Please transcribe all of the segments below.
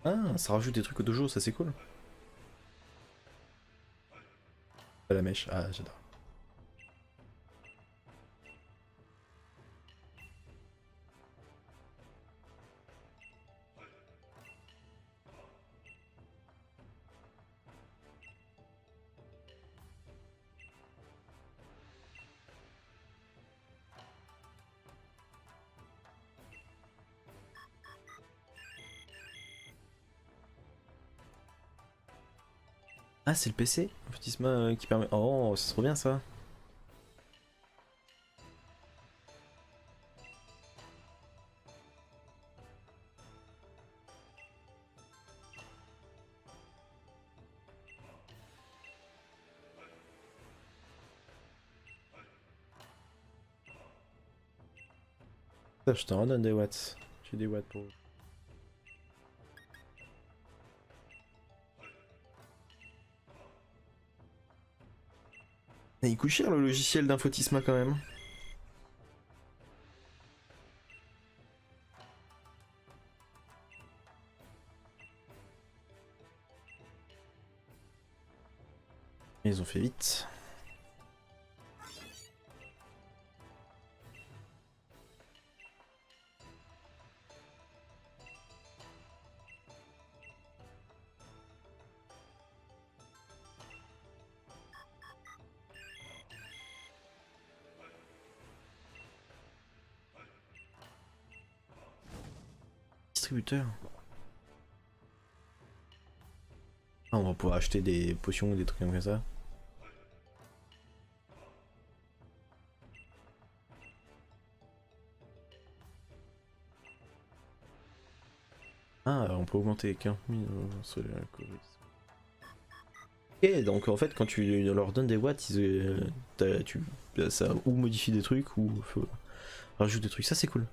Ah, ça rajoute des trucs au dojo, ça c'est cool. La mèche, ah j'adore. Ah, c'est le PC, Fortisma qui permet. Oh, c'est trop bien ça. Ça, je te redonne des watts. J'ai des watts pour. Et il coûte cher le logiciel d'Infotisma quand même. Ils ont fait vite. Distributeur. Ah, on va pouvoir acheter des potions ou des trucs comme ça. Ah, on peut augmenter 15 000 sur la colise. Ok, donc en fait, quand tu leur donnes des watts, ça ou modifie des trucs ou rajoute des trucs. Ça, c'est cool.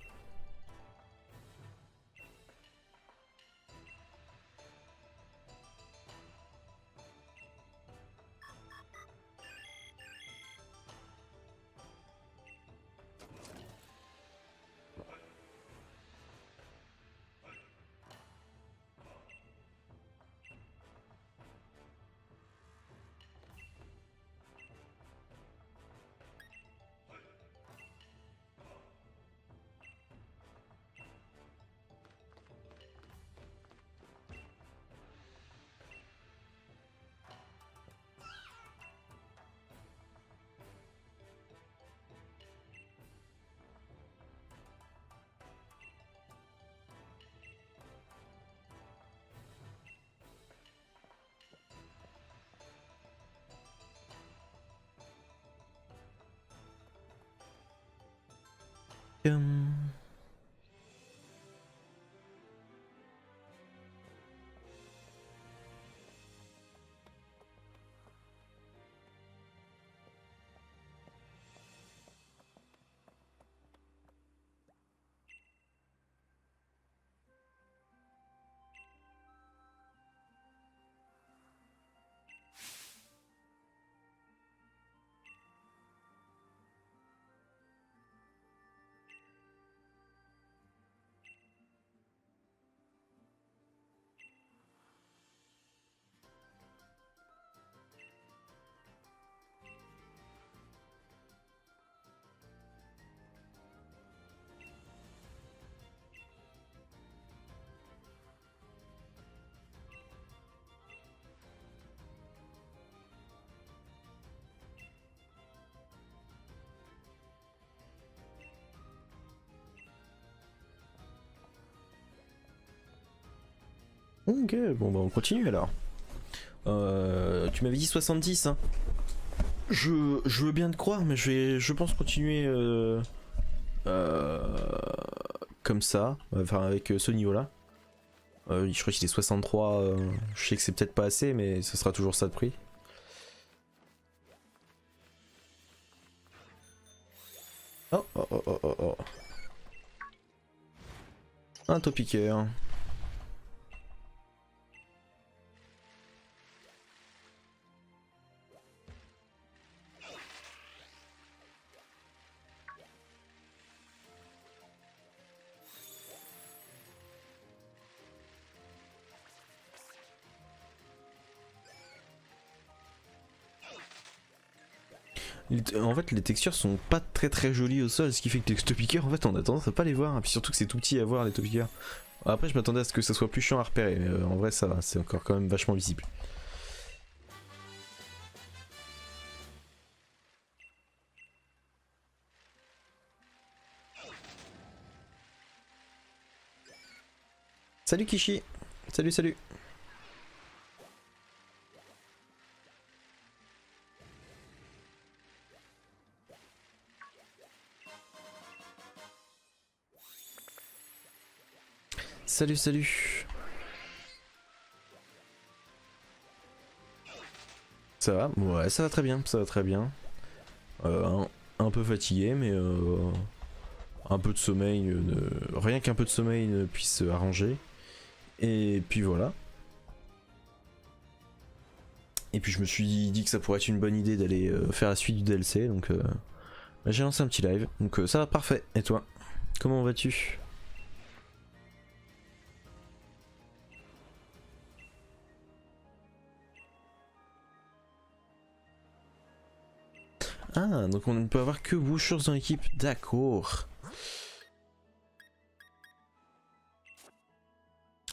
Ok, bon bah on continue alors. Tu m'avais dit 70, hein. Je veux bien te croire, mais je pense continuer euh, comme ça, enfin avec ce niveau-là. Je crois qu'il est 63, je sais que c'est peut-être pas assez, mais ce sera toujours ça de prix. Oh, oh, oh, oh, oh, oh. Un topiqueur. En fait, les textures sont pas très jolies au sol, ce qui fait que les topiqueurs, en fait, on a tendance à pas les voir. Et puis surtout que c'est tout petit à voir les topiqueurs. Après, je m'attendais à ce que ça soit plus chiant à repérer, mais en vrai, ça va, c'est encore quand même vachement visible. Salut Kishi. Salut. Salut. Ça va? Ouais, ça va très bien, un peu fatigué, mais un peu de sommeil, rien qu'un peu de sommeil ne puisse arranger. Et puis voilà. Et puis je me suis dit que ça pourrait être une bonne idée d'aller faire la suite du DLC, donc bah, j'ai lancé un petit live, donc ça va parfait. Et toi, comment vas-tu? Ah, donc on ne peut avoir que Wushers dans l'équipe, d'accord.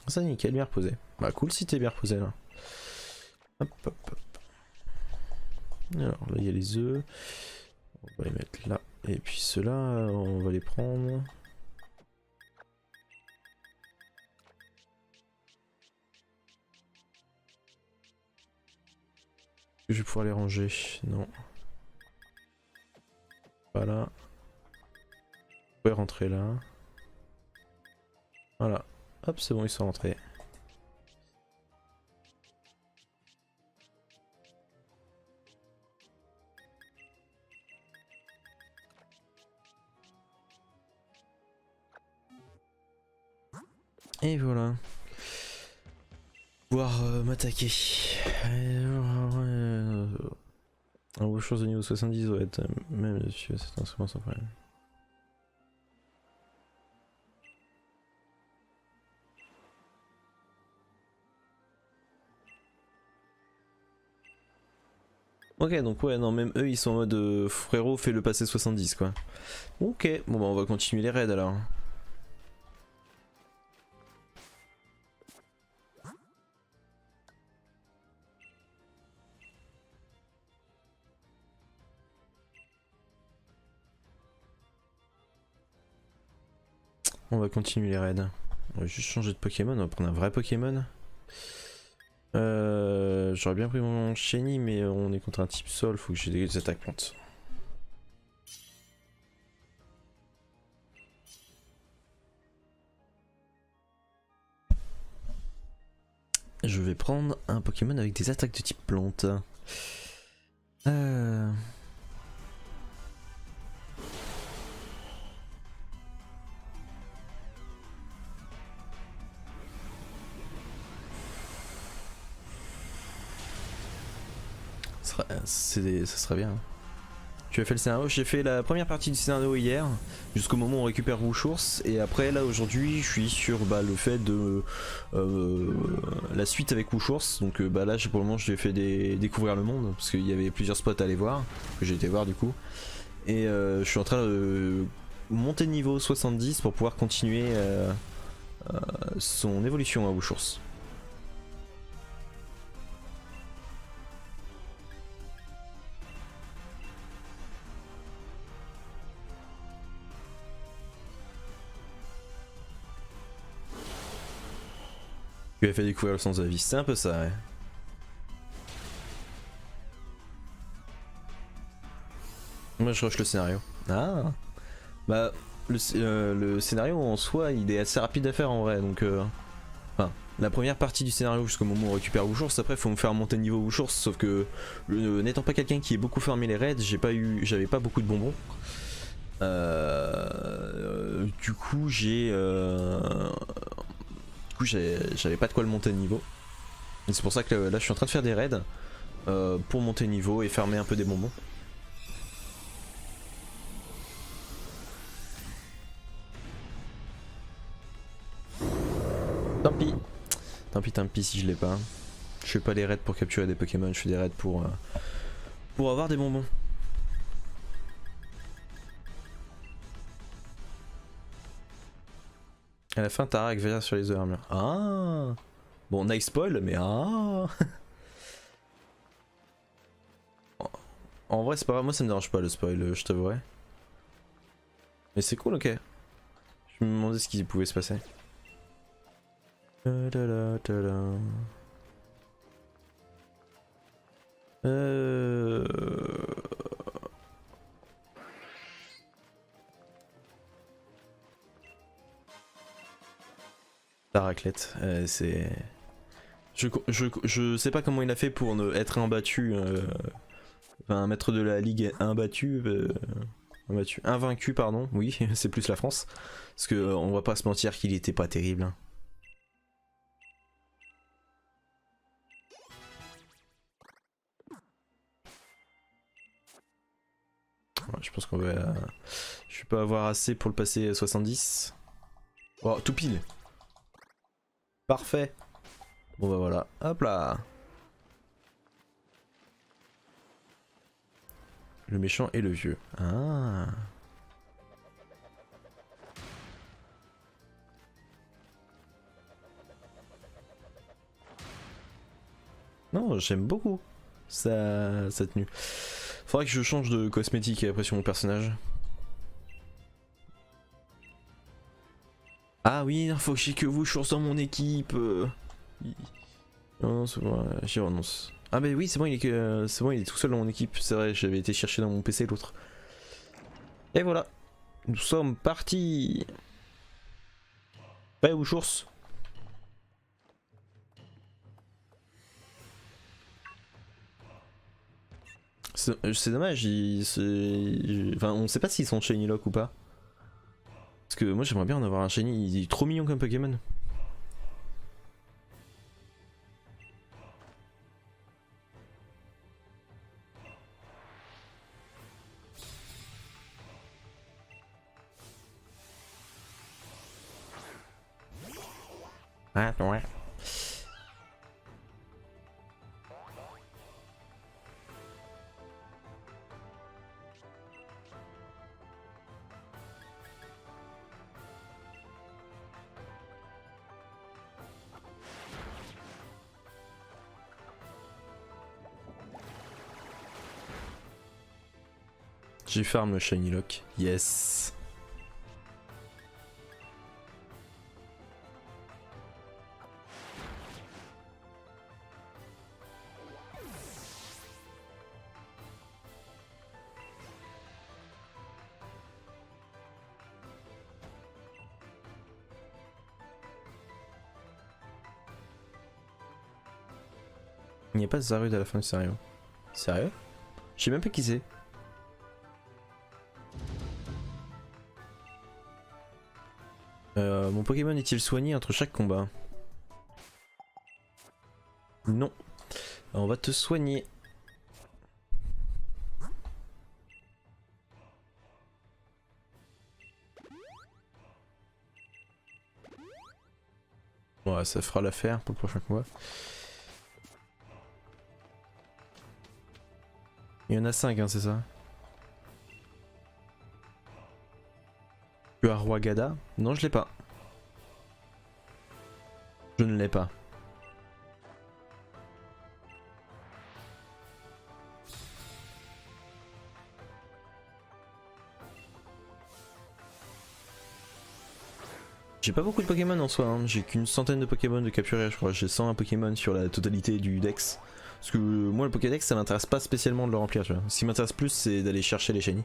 Ça nickel, bien reposé. Bah cool si t'es bien reposé là. Hop. Alors là il y a les œufs. On va les mettre là. Et puis ceux-là, on va les prendre. Est-ce que je vais pouvoir les ranger? Non. Pas là. Vous pouvez rentrer là. Voilà. Hop, c'est bon, ils sont rentrés. Et voilà. Pouvoir m'attaquer. Un beau chose de niveau 70 doit être même dessus cet instrument sans problème. Ok, donc ouais, non, même eux ils sont en mode frérot, fais le passer 70 quoi. Ok, bon bah on va continuer les raids alors. On va continuer les raids. On va juste changer de Pokémon, on va prendre un vrai Pokémon. J'aurais bien pris mon Shiny, mais on est contre un type sol, faut que j'ai des attaques plantes. Je vais prendre un Pokémon avec des attaques de type plante. Ça sera bien. Tu as fait le scénario? J'ai fait la première partie du scénario hier, jusqu'au moment où on récupère Wushurs, et après là aujourd'hui je suis sur le fait de la suite avec Wushurs, donc là pour le moment je lui ai fait découvrir le monde, parce qu'il y avait plusieurs spots à aller voir, que j'ai été voir du coup, et je suis en train de monter de niveau 70 pour pouvoir continuer son évolution à Wushurs. Tu lui as fait découvrir le sens de la vie, c'est un peu ça, ouais. Moi je rush le scénario. Ah. Bah le scénario en soi il est assez rapide à faire en vrai, donc enfin la première partie du scénario jusqu'au moment où on récupère Wushurs, après faut me faire monter niveau Wushurs, sauf que n'étant pas quelqu'un qui est beaucoup farmé les raids, j'avais pas beaucoup de bonbons. Du coup j'avais pas de quoi le monter de niveau. Et c'est pour ça que là je suis en train de faire des raids pour monter niveau et farmer un peu des bonbons. Tant pis si je l'ai pas. Je fais pas des raids pour capturer des Pokémon, je fais des raids pour avoir des bonbons. À la fin, Tarak vient sur les armures. Ah. Bon, nice spoil, mais ah. En vrai, c'est pas grave, moi ça me dérange pas le spoil, je t'avouerai. Mais c'est cool, ok. Je me demandais ce qui pouvait se passer. La raclette, c'est... Je sais pas comment il a fait pour ne être imbattu, enfin un maître de la ligue imbattu, invaincu pardon, oui, c'est plus la France. Parce que on va pas se mentir qu'il était pas terrible. Hein. Ouais, je pense qu'on va... je vais pas avoir assez pour le passer 70. Oh, tout pile. Parfait. Bon bah voilà, hop là. Le méchant et le vieux. Ah. Non, j'aime beaucoup sa tenue. Faudrait que je change de cosmétique après sur mon personnage. Ah oui, il faut que j'ai que vous, je dans mon équipe. Non, c'est bon, j'y renonce. Ah bah oui, c'est bon, c'est bon, il est tout seul dans mon équipe. C'est vrai, j'avais été chercher dans mon PC l'autre. Et voilà, nous sommes partis. Prêt ou chourse? C'est dommage, enfin, on sait pas s'ils sont shiny lock ou pas. Parce que moi j'aimerais bien en avoir un shiny, il est trop mignon comme Pokémon. Ah ouais. J'ai farm le shiny lock, yes. Il n'y a pas Zarud à la fin du scénario. Sérieux? Je sais même pas qui c'est. Mon Pokémon est-il soigné entre chaque combat? Non. Alors, on va te soigner. Ouais, ça fera l'affaire pour le prochain combat. Il y en a 5, hein, c'est ça? Tu as Roi Gada? Non, je l'ai pas. Je ne l'ai pas. J'ai pas beaucoup de Pokémon en soi, hein. J'ai qu'une centaine de Pokémon de capturer, je crois. J'ai 101 Pokémon sur la totalité du Dex. Parce que moi, le Pokédex, ça m'intéresse pas spécialement de le remplir, tu vois. Ce qui m'intéresse plus, c'est d'aller chercher les shiny.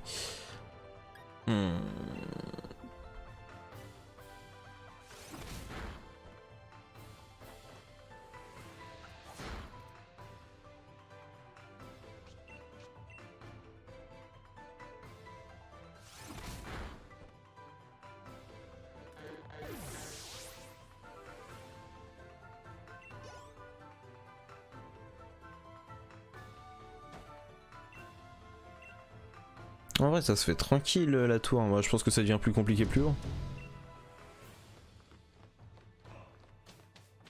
En vrai, ça se fait tranquille la tour. Moi, je pense que ça devient plus compliqué plus haut.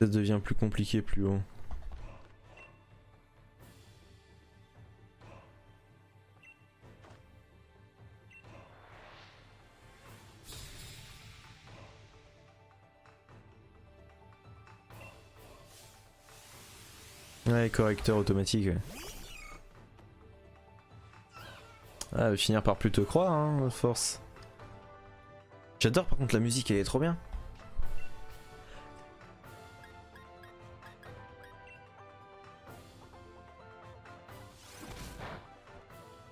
Ça devient plus compliqué plus haut. Ouais, correcteur automatique. Ouais. Ah, finir par plus te croire, hein, de force. J'adore par contre la musique, elle est trop bien.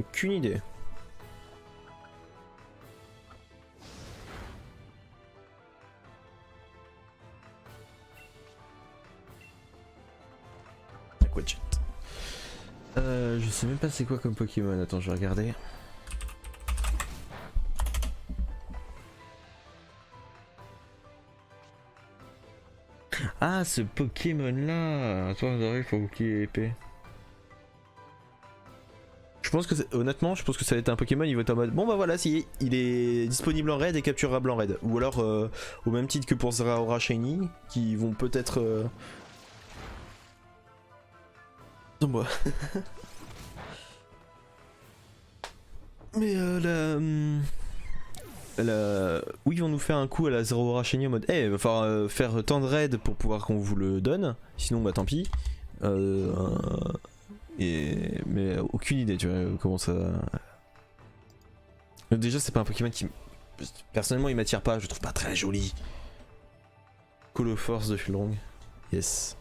Aucune idée. Aquajet. Je sais même pas c'est quoi comme Pokémon. Attends, je vais regarder. Ah, ce Pokémon là. Attends, il faut qu'il est épais. Je pense que honnêtement, je pense que ça va être un Pokémon, il va être en mode bon bah voilà, si il est disponible en raid et capturable en raid. Ou alors au même titre que pour Zeraora Shiny, qui vont peut-être moi. Mais oui, ils vont nous faire un coup à la Zeraora Shiny en mode eh, il va falloir faire tant de raids pour pouvoir qu'on vous le donne, sinon bah tant pis. Mais aucune idée, tu vois, comment ça. Déjà, c'est pas un Pokémon qui. Personnellement, il m'attire pas, je le trouve pas très joli. Call of Force de Fulrong. Yes.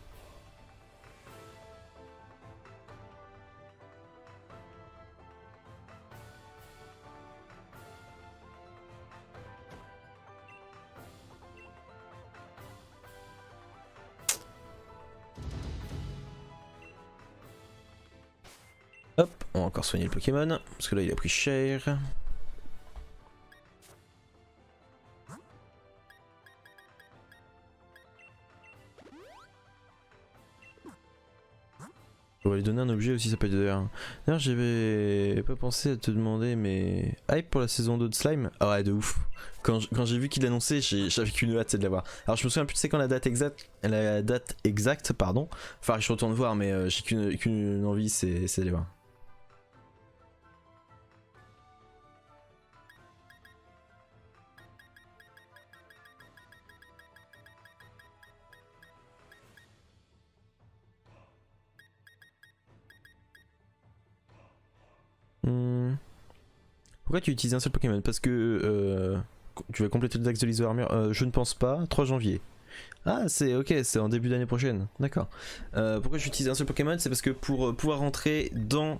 Hop, on va encore soigner le Pokémon, parce que là il a pris cher. On va lui donner un objet aussi, ça peut être d'ailleurs. D'ailleurs, j'avais pas pensé à te demander, mais hype pour la saison 2 de Slime? Ah ouais, de ouf. Quand j'ai vu qu'il l'annonçait, j'avais qu'une hâte, c'est de l'avoir. Alors je me souviens plus, c'est quand la date exacte, pardon. Enfin, je retourne voir, mais j'ai qu'une envie, c'est de les voir. Pourquoi tu utilises un seul Pokémon? Parce que tu vas compléter le Dex de l'ISO Armure. Je ne pense pas. 3 janvier. Ah, c'est ok, c'est en début d'année prochaine. D'accord. Pourquoi j'utilise un seul Pokémon? C'est parce que pour pouvoir rentrer dans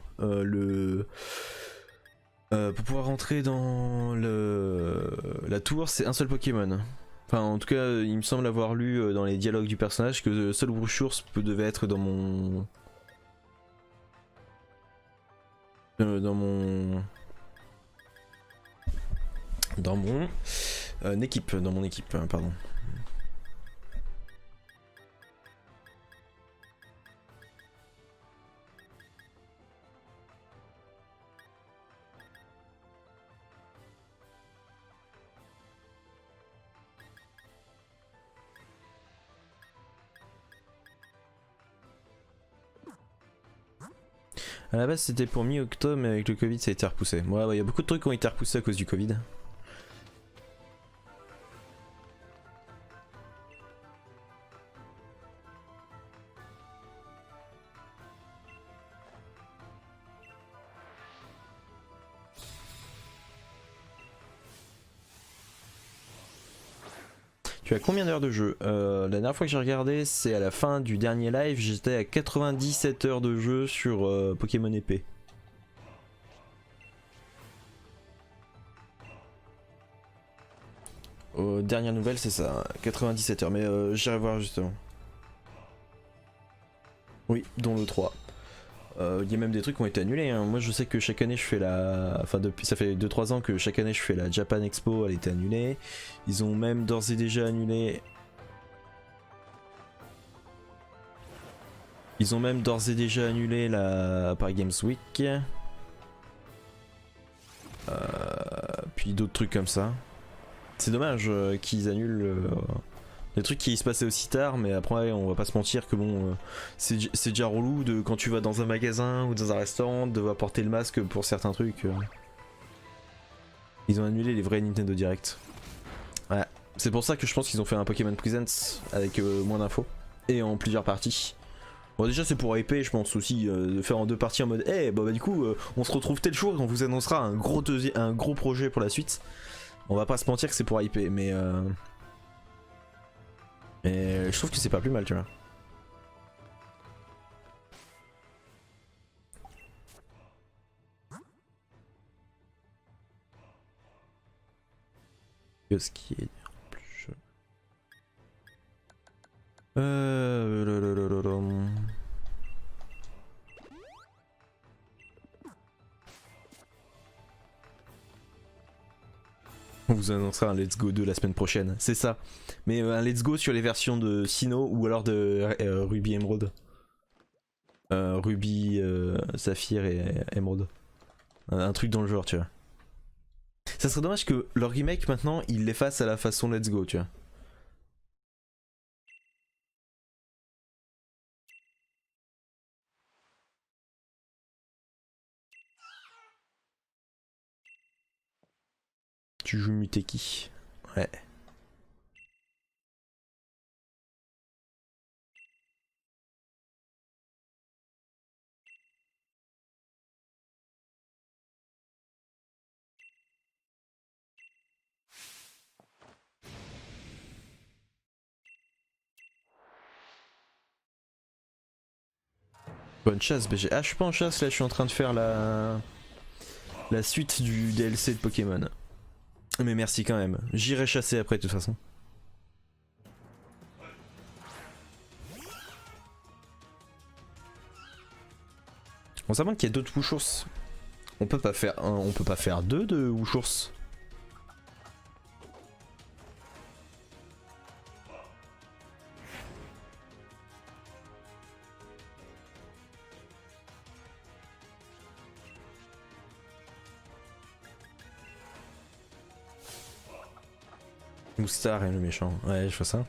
la tour, c'est un seul Pokémon. Enfin, en tout cas, il me semble avoir lu dans les dialogues du personnage que le seul Brouchours devait être dans mon. Dans mon équipe, pardon. À la base c'était pour mi-octobre, mais avec le Covid ça a été repoussé. Ouais, y a beaucoup de trucs qui ont été repoussés à cause du Covid. Tu as combien d'heures de jeu? La dernière fois que j'ai regardé, c'est à la fin du dernier live, j'étais à 97 heures de jeu sur Pokémon épée. Dernière nouvelle, c'est ça, 97 heures, mais j'irai voir justement. Oui, dont le 3. Il y a même des trucs qui ont été annulés, hein. Moi je sais que chaque année je fais la... Enfin depuis ça fait 2-3 ans que chaque année je fais la Japan Expo, elle était annulée. Ils ont même d'ores et déjà annulé... Ils ont même d'ores et déjà annulé la Paris Games Week. Puis d'autres trucs comme ça. C'est dommage qu'ils annulent... des trucs qui se passaient aussi tard, mais après on va pas se mentir que bon, c'est déjà relou de quand tu vas dans un magasin ou dans un restaurant de devoir porter le masque pour certains trucs. Ils ont annulé les vrais Nintendo Direct. Ouais, c'est pour ça que je pense qu'ils ont fait un Pokémon Presents avec moins d'infos et en plusieurs parties Bon déjà c'est pour hyper je pense aussi de faire en 2 parties en mode eh bah du coup on se retrouve tel jour et on vous annoncera un gros projet pour la suite. On va pas se mentir que c'est pour hyper mais je trouve que c'est pas plus mal tu vois. Ce qui est plus... On vous annoncera un Let's Go 2 la semaine prochaine, c'est ça. Mais un Let's Go sur les versions de Sinnoh ou alors de Ruby Emerald. Ruby, Saphir et Emerald. Un truc dans le genre, tu vois. Ça serait dommage que leur remake maintenant, ils les fassent à la façon Let's Go, tu vois. Tu joues Muteki. Ouais. Bonne chasse BG. Ah je suis pas en chasse là, je suis en train de faire la suite du DLC de Pokémon. Mais merci quand même. J'irai chasser après de toute façon. On s'apprend qu'il y a d'autres Wushours. On peut pas faire deux de Wushours. Moustar et le méchant. Ouais, je vois ça.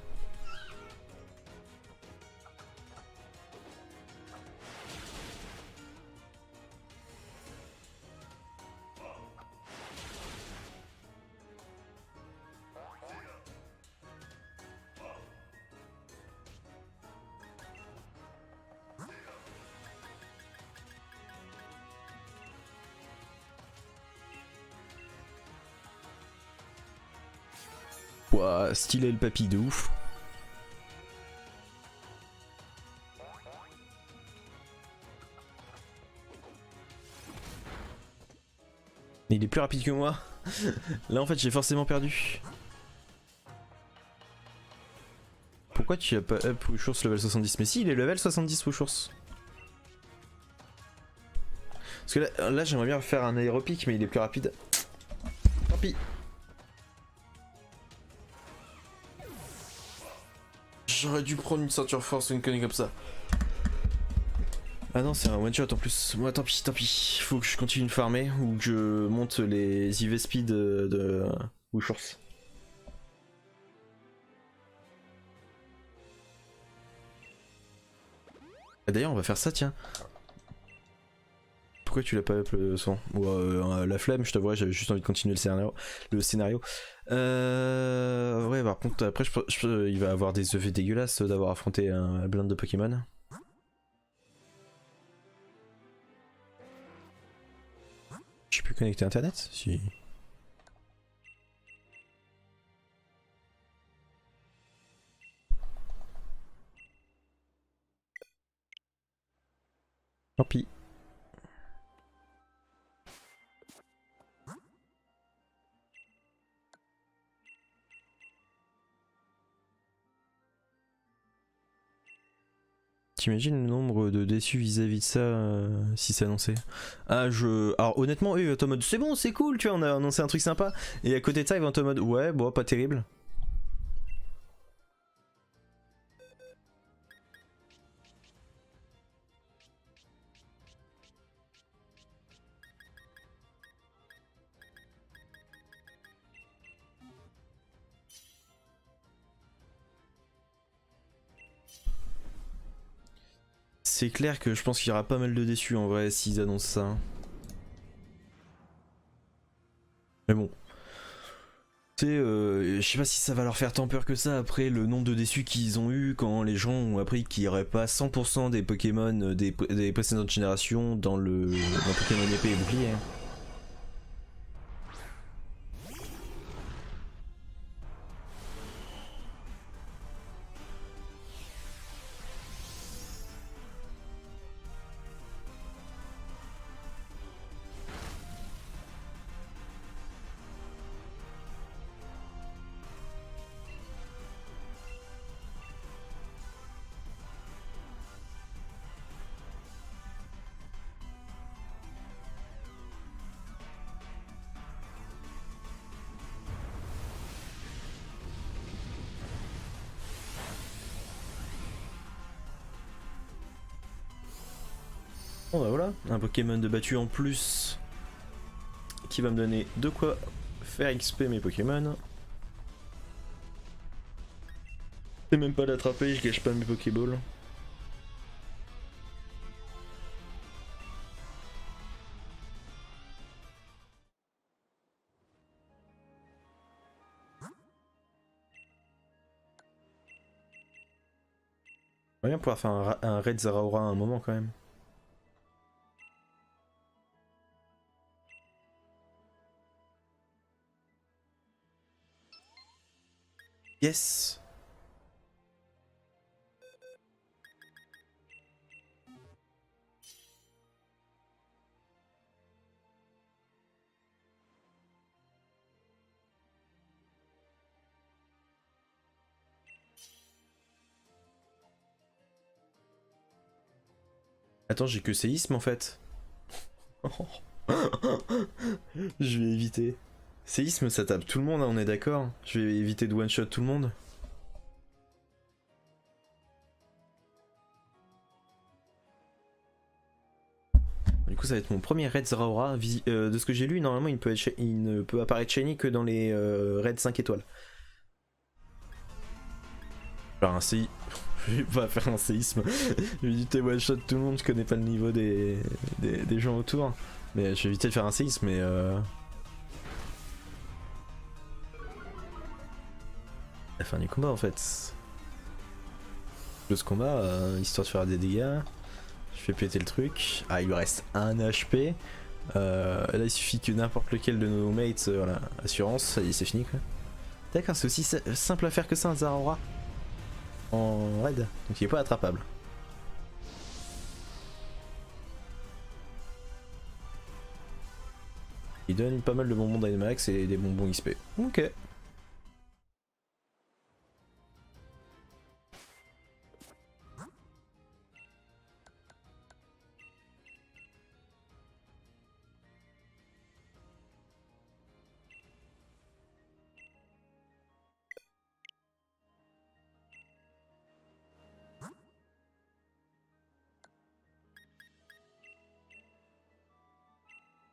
Ouah, stylé le papy de ouf. Il est plus rapide que moi. Là en fait j'ai forcément perdu. Pourquoi tu as pas up Wushours level 70? Mais si il est level 70 Wushours. Parce que là j'aimerais bien faire un aéropic mais il est plus rapide. Tant pis. J'aurais dû prendre une ceinture force ou une connerie comme ça. Ah non c'est un one shot en plus. Moi tant pis. Faut que je continue de farmer ou que je monte les IV speed de Wushours. D'ailleurs on va faire ça tiens. Pourquoi tu l'as pas up le son? La flemme, je t'avouerai, j'avais juste envie de continuer le scénario. Ouais, par contre, après, il va avoir des effets dégueulasses d'avoir affronté un blind de Pokémon. Je peux connecter internet? Si. Tant pis. T'imagines le nombre de déçus vis-à-vis de ça si c'est annoncé? Alors honnêtement, eux ils vont en mode c'est bon, c'est cool, tu vois, on a annoncé un truc sympa. Et à côté de ça, ils vont en mode ouais, bon, pas terrible. C'est clair que je pense qu'il y aura pas mal de déçus en vrai s'ils annoncent ça. Mais bon. Tu sais, je sais pas si ça va leur faire tant peur que ça après le nombre de déçus qu'ils ont eu quand les gens ont appris qu'il n'y aurait pas 100% des Pokémon des précédentes générations dans Pokémon épée et bouclier. Bon bah voilà, un Pokémon de battu en plus qui va me donner de quoi faire XP mes Pokémon. C'est même pas l'attraper, je gâche pas mes Pokéballs. On va bien pouvoir faire un raid Zeraora à un moment quand même. Yes! Attends, j'ai que séisme en fait. Je vais éviter. Séisme, ça tape tout le monde, hein, on est d'accord. Je vais éviter de one-shot tout le monde. Du coup, ça va être mon premier raid Zeraora. De ce que j'ai lu, normalement, il ne peut apparaître shiny que dans les raids 5 étoiles. Alors, un séisme. Je vais pas faire un séisme. Je vais éviter one-shot tout le monde, je connais pas le niveau des gens autour. Mais je vais éviter de faire un séisme, mais la fin du combat en fait. De ce combat, histoire de faire des dégâts. Je fais péter le truc. Ah, il lui reste 1 HP. Là, il suffit que n'importe lequel de nos mates, voilà, assurance, ça y est, c'est fini quoi. D'accord, c'est aussi simple à faire que ça un Zeraora en raid, donc il est pas attrapable. Il donne pas mal de bonbons Dynamax et des bonbons XP. Ok.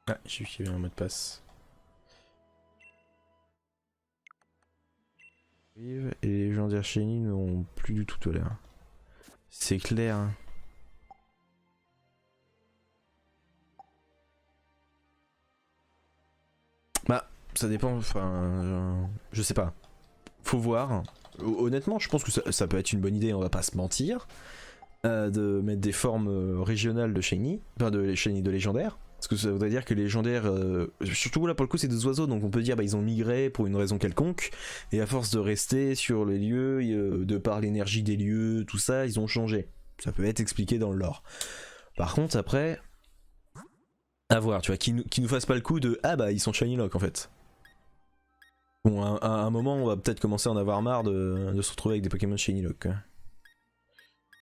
Ah, j'ai vu qu'il y avait un mot de passe. Et les légendaires shiny n'ont plus du tout toléré. C'est clair. Hein. Bah, ça dépend, enfin, je sais pas. Faut voir. Honnêtement, je pense que ça peut être une bonne idée, on va pas se mentir. De mettre des formes régionales de shiny, enfin de shiny de légendaire. Parce que ça voudrait dire que les légendaires, surtout là pour le coup c'est des oiseaux, donc on peut dire bah ils ont migré pour une raison quelconque, et à force de rester sur les lieux, de par l'énergie des lieux, tout ça, ils ont changé. Ça peut être expliqué dans le lore. Par contre après, à voir, tu vois, qui nous fasse pas le coup de ah bah ils sont shiny lock en fait. Bon, à un moment on va peut-être commencer à en avoir marre de se retrouver avec des Pokémon shiny lock. Quoi.